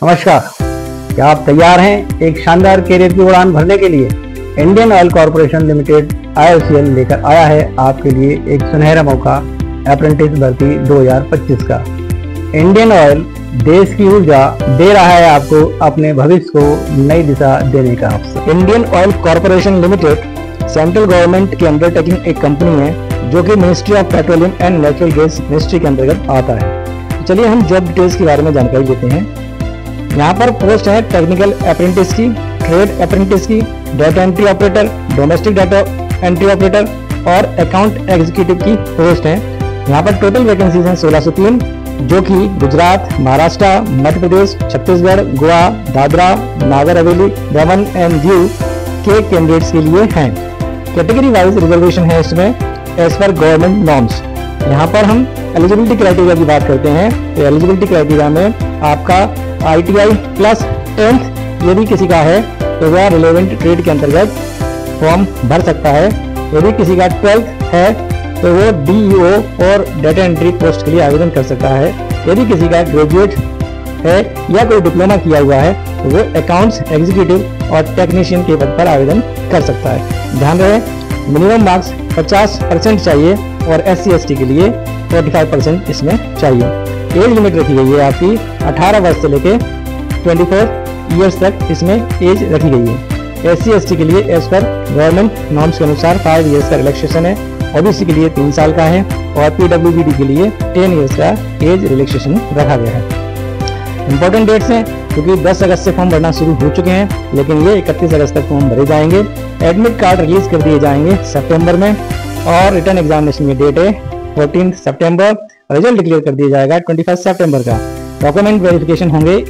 नमस्कार, क्या आप तैयार हैं एक शानदार कैरियर की उड़ान भरने के लिए? Indian oil corporation limited IOCL लेकर आया है आपके लिए एक सुनहरा मौका अप्रेंटिस भर्ती 2025 का। इंडियन ऑयल देश की ऊर्जा दे रहा है आपको अपने भविष्य को नई दिशा देने का अवसर। Indian oil corporation limited central government की अंडरटेकिंग एक कंपनी है जो कि ministry of petroleum and natural gas ministry के अंतर्गत आता है। चलिए हम जॉब डिटेल्स के बारे में जानकारी लेते हैं। यहाँ पर पोस्ट है टेक्निकल अप्रेंटिस की, ट्रेड अप्रेंटिस की, data entry operator, domestic data entry operator और अकाउंट एग्जीक्यूटिव की पोस्ट है। यहाँ पर टोटल वैकेंसीज हैं 1603 जो कि गुजरात, महाराष्ट्र, मध्य प्रदेश, छत्तीसगढ़, गोवा, दादरा, नागर हवेली, दमन एंड दीव के कैंडिडेट्स के लिए हैं। कैटेगरी वाइज रिजर्वेशन है इसमें एज पर गवर्नमेंट नॉर्म्स। यहाँ पर हम एलिजिबिलिटी क्राइटेरिया की बात करते हैं तो एलिजिबिलिटी क्राइटेरिया में आपका ITI प्लस 10th यदि किसी का है तो वह रिलेवेंट ट्रेड के अंतर्गत फॉर्म भर सकता है। यदि किसी का 12th है तो वो DEO और डाटा एंट्री पोस्ट के लिए आवेदन कर सकता है। यदि किसी का ग्रेजुएट है या कोई डिप्लोमा किया हुआ है तो वो अकाउंट्स एग्जीक्यूटिव और टेक्नीशियन के पद पर आवेदन कर सकता है। ध्यान रहे मिनिमम मार्क्स 50% चाहिए और SC/ST के लिए 45% इसमें चाहिए। एज लिमिट रखी गई है आपकी 18 वर्ष से लेके 24 ईयर्स तक इसमें एज रखी गई है। SC/ST के लिए एज पर गवर्नमेंट नॉर्म्स के अनुसार 5 ईयर्स का रिलैक्सेशन है, OBC के लिए 3 साल का है और PWBD के लिए 10 ईयर्स का एज रिलैक्सेशन रखा गया है। इंपॉर्टेंट डेट्स हैं क्योंकि 10 अगस्त से फॉर्म भरना शुरू हो चुके हैं लेकिन ये 31 अगस्त तक फॉर्म भरे जाएंगे। एडमिट कार्ड रिलीज कर दिए जाएंगे सितंबर में और रिटर्न एग्जामिनेशन की डेट है 14 सितंबर। रिजल्ट डिक्लेयर कर दिया जाएगा 21 सितंबर का। डॉक्यूमेंट वेरिफिकेशन होंगे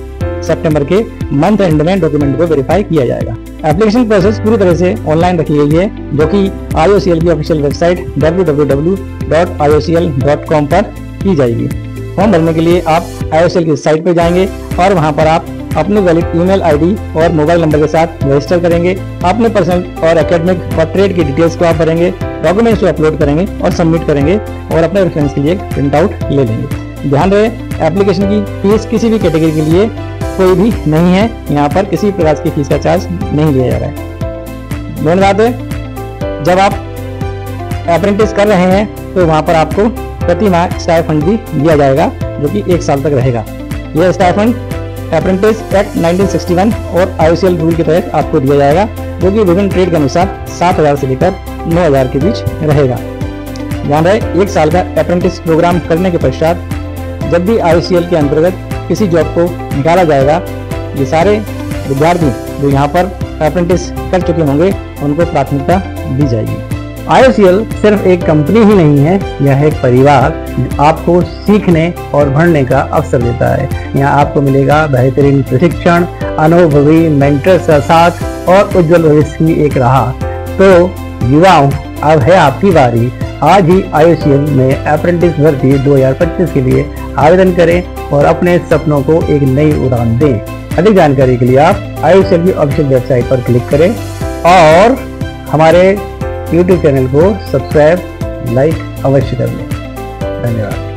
सितंबर के मंथ एंड में, डॉक्यूमेंट को वेरीफाई किया जाएगा। एप्लीकेशन प्रोसेस पूरी तरह से ऑनलाइन रखी गई है जो कि IOCL की ऑफिशियल वेबसाइट www.iocl.com पर की जाएगी। फॉर्म भरने के लिए आप IOCL की साइट पर जाएंगे और वहां पर आप अपनी वैलिड ईमेल ID और मोबाइल नंबर के साथ रजिस्टर करेंगे। अपने पर्सनल और एकेडमिक और ट्रेड की डिटेल्स को आप भरेंगे, डॉक्यूमेंट्स को अपलोड करेंगे और सबमिट करेंगे और अपने रेफरेंस के लिए एक प्रिंट आउट ले लेंगे। ध्यान रहे एप्लीकेशन की फीस किसी भी कैटेगरी के लिए कोई भी नहीं है। यहाँ पर किसी प्रकार की फीस का चार्ज नहीं लिया जा रहा है। मेन बात है जब आप अप्रेंटिस कर रहे हैं तो वहाँ पर आपको प्रति माह स्टाइपेंड भी दिया जाएगा जो कि 1 साल तक रहेगा। यह स्टाइपेंड अप्रेंटिस एक्ट 1961 और IOCL रूल के तहत आपको दिया जाएगा जो कि विभिन्न ट्रेड के अनुसार 7,000 से लेकर 9,000 के बीच रहेगा। ध्यान रहे 1 साल का अप्रेंटिस प्रोग्राम करने के पश्चात जब भी IOCL के अंतर्गत किसी जॉब को निकाला जाएगा ये सारे विद्यार्थी जो यहाँ पर अप्रेंटिस कर चुके होंगे उनको प्राथमिकता दी जाएगी। IOCL सिर्फ एक कंपनी ही नहीं है, यह एक परिवार आपको सीखने और बढ़ने का अवसर देता है। यहाँ आपको मिलेगा बेहतरीन प्रशिक्षण, अनुभवी मेंटर्स का साथ और उज्जवल भविष्य की एक राह। तो युवाओं अब है आपकी बारी। आज ही IOCL में अप्रेंटिस भर्ती 2025 के लिए आवेदन करें और अपने सपनों को एक नई उड़ान दें। अधिक जानकारी के लिए आप IOCL की ऑफिशियल वेबसाइट पर क्लिक करें और हमारे YouTube चैनल को सब्सक्राइब, लाइक अवश्य कर लें। धन्यवाद।